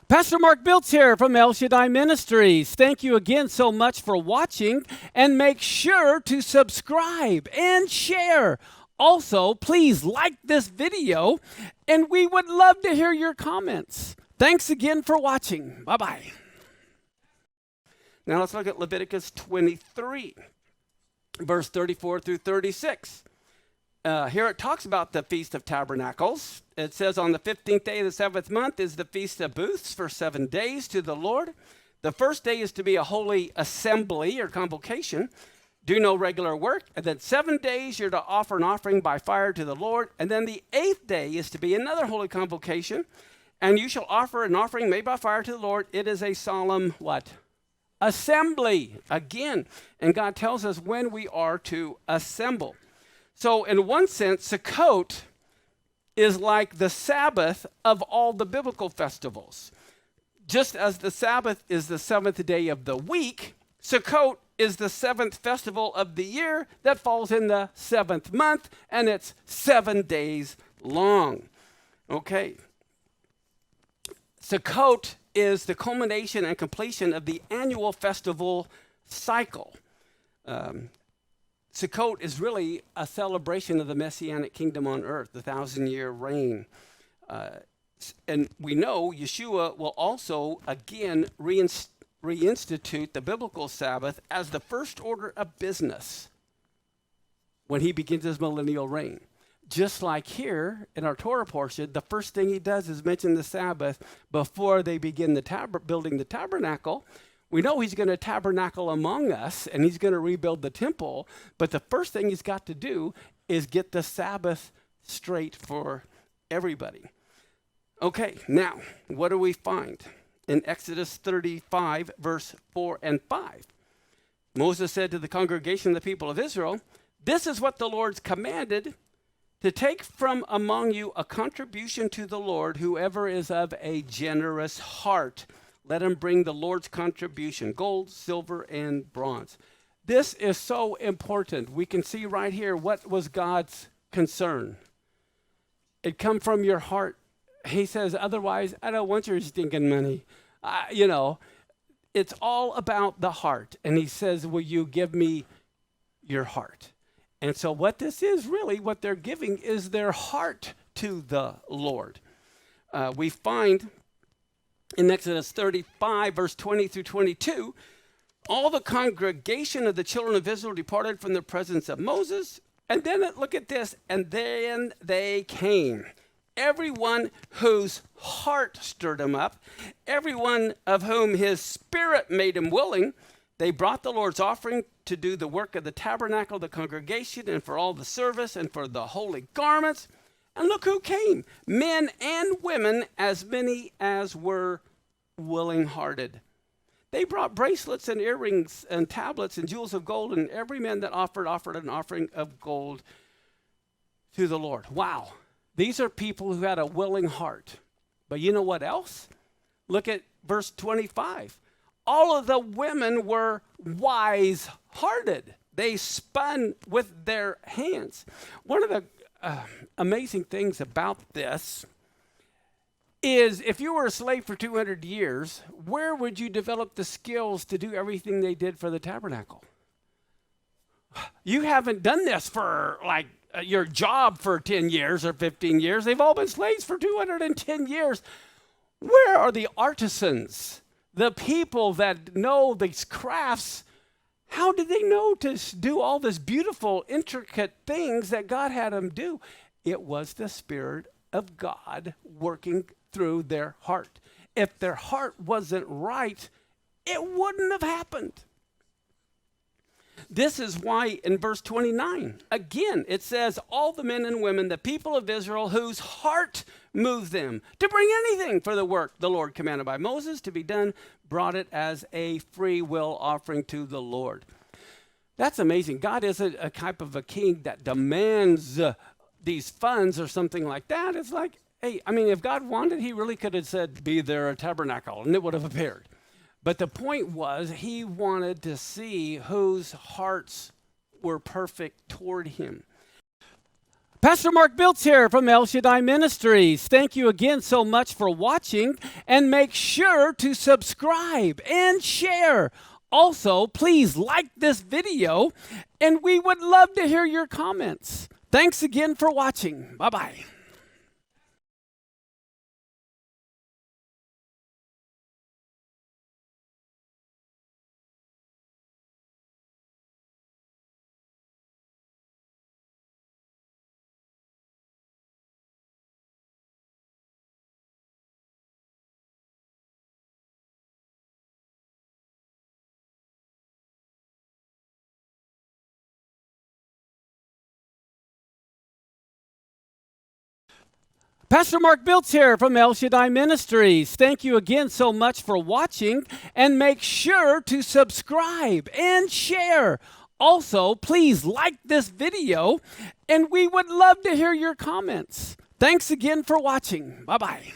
Pastor Mark Biltz here from Shaddai Ministries. Thank you again so much for watching, and make sure to subscribe and share. Also, please like this video, and we would love to hear your comments. Thanks again for watching. Bye-bye. Now let's look at Leviticus 23, verse 34 through 36. Here it talks about the Feast of Tabernacles. It says, on the 15th day of the seventh month is the Feast of Booths for 7 days to the Lord. The first day is to be a holy assembly or convocation. Do no regular work. And then 7 days you're to offer an offering by fire to the Lord. And then the 8th day is to be another holy convocation. And you shall offer an offering made by fire to the Lord. It is a solemn what? Assembly. Again. And God tells us when we are to assemble. So in one sense, Sukkot is like the Sabbath of all the biblical festivals. Just as the Sabbath is the seventh day of the week, Sukkot is the seventh festival of the year that falls in the seventh month, and it's 7 days long. Okay. Sukkot is the culmination and completion of the annual festival cycle. Sukkot is really a celebration of the Messianic kingdom on earth, the 1,000-year reign. And we know Yeshua will also, again, reinstitute the biblical Sabbath as the first order of business when he begins his millennial reign. Just like here in our Torah portion, the first thing he does is mention the Sabbath before they begin building the tabernacle. We know he's going to tabernacle among us, and he's going to rebuild the temple, but the first thing he's got to do is get the Sabbath straight for everybody. Okay, now, what do we find? In Exodus 35, verse 4 and 5. Moses said to the congregation of the people of Israel, "This is what the Lord's commanded, to take from among you a contribution to the Lord, whoever is of a generous heart. Let him bring the Lord's contribution, gold, silver, and bronze." This is so important. We can see right here what was God's concern. It come from your heart. He says, otherwise, I don't want your stinking money. It's all about the heart. And he says, will you give me your heart? And so what this is really, what they're giving is their heart to the Lord. We find in Exodus 35, verse 20 through 22, all the congregation of the children of Israel departed from the presence of Moses. And then look at this. And then they came. Everyone whose heart stirred him up, everyone of whom his spirit made him willing, they brought the Lord's offering to do the work of the tabernacle, the congregation, and for all the service, and for the holy garments. And look who came, men and women, as many as were willing-hearted. They brought bracelets and earrings and tablets and jewels of gold, and every man that offered an offering of gold to the Lord. Wow. These are people who had a willing heart. But you know what else? Look at verse 25. All of the women were wise-hearted. They spun with their hands. One of the amazing things about this is if you were a slave for 200 years, where would you develop the skills to do everything they did for the tabernacle? You haven't done this for your job for 10 years or 15 years. They've all been slaves for 210 years. Where are the artisans, the people that know these crafts? How did they know to do all this beautiful, intricate things that God had them do? It was the Spirit of God working through their heart. If their heart wasn't right, it wouldn't have happened. This is why in verse 29, again, it says, all the men and women, the people of Israel, whose heart moved them to bring anything for the work the Lord commanded by Moses to be done, brought it as a free will offering to the Lord. That's amazing. God isn't a type of a king that demands these funds or something like that. It's like, hey, if God wanted, he really could have said, be there a tabernacle, and it would have appeared. But the point was, he wanted to see whose hearts were perfect toward him. Pastor Mark Biltz here from El Shaddai Ministries. Thank you again so much for watching, and make sure to subscribe and share. Also, please like this video, and we would love to hear your comments. Thanks again for watching. Bye-bye. Pastor Mark Biltz here from El Shaddai Ministries. Thank you again so much for watching, and make sure to subscribe and share. Also, please like this video, and we would love to hear your comments. Thanks again for watching. Bye-bye.